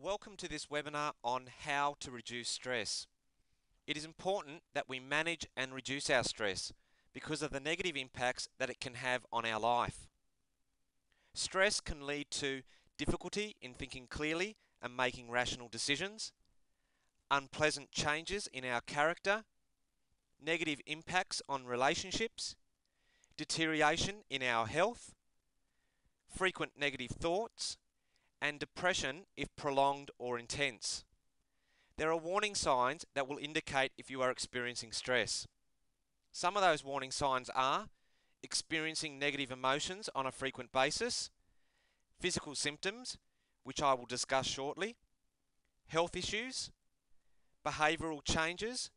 Welcome to this webinar on how to reduce stress. It is important that we manage and reduce our stress because of the negative impacts that it can have on our life. Stress can lead to difficulty in thinking clearly and making rational decisions, unpleasant changes in our character, negative impacts on relationships, deterioration in our health, frequent negative thoughts, and depression if prolonged or intense. There are warning signs that will indicate if you are experiencing stress. Some of those warning signs are experiencing negative emotions on a frequent basis, physical symptoms, which I will discuss shortly, health issues, behavioural changes,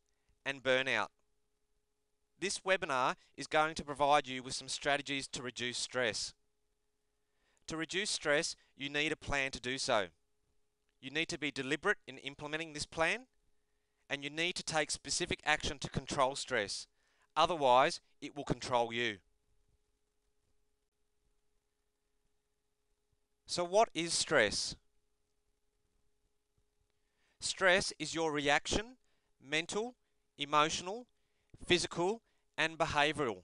and burnout. This webinar is going to provide you with some strategies to reduce stress. To reduce stress, you need a plan to do so. You need to be deliberate in implementing this plan, and you need to take specific action to control stress. Otherwise, it will control you. So what is stress? Stress is your reaction, mental, emotional, physical, and behavioural,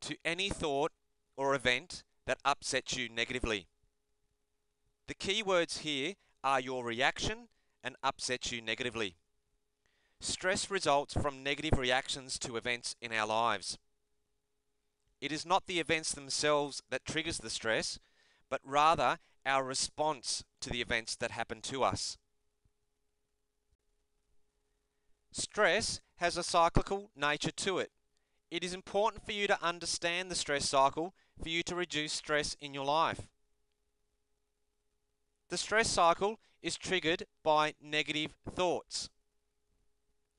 to any thought or event that upsets you negatively. The key words here are your reaction and upsets you negatively. Stress results from negative reactions to events in our lives. It is not the events themselves that triggers the stress, but rather our response to the events that happen to us. Stress has a cyclical nature to it. It is important for you to understand the stress cycle for you to reduce stress in your life. The stress cycle is triggered by negative thoughts.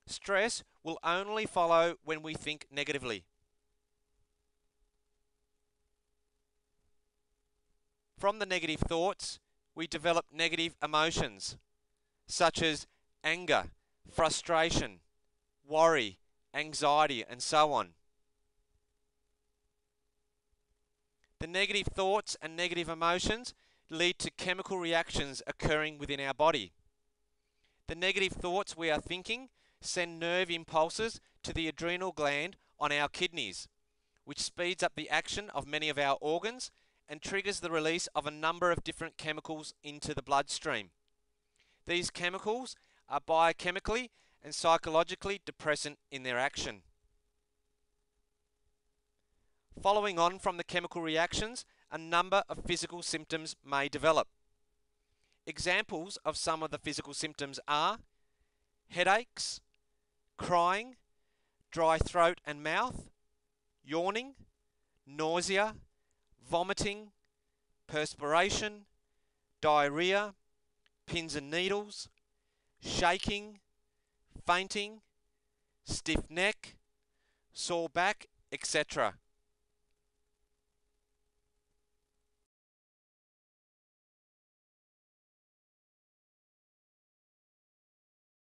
Stress will only follow when we think negatively. From the negative thoughts, we develop negative emotions, such as anger, frustration, worry, anxiety, and so on. The negative thoughts and negative emotions lead to chemical reactions occurring within our body. The negative thoughts we are thinking send nerve impulses to the adrenal gland on our kidneys, which speeds up the action of many of our organs and triggers the release of a number of different chemicals into the bloodstream. These chemicals are biochemically and psychologically depressant in their action. Following on from the chemical reactions, a number of physical symptoms may develop. Examples of some of the physical symptoms are headaches, crying, dry throat and mouth, yawning, nausea, vomiting, perspiration, diarrhea, pins and needles, shaking, fainting, stiff neck, sore back, etc.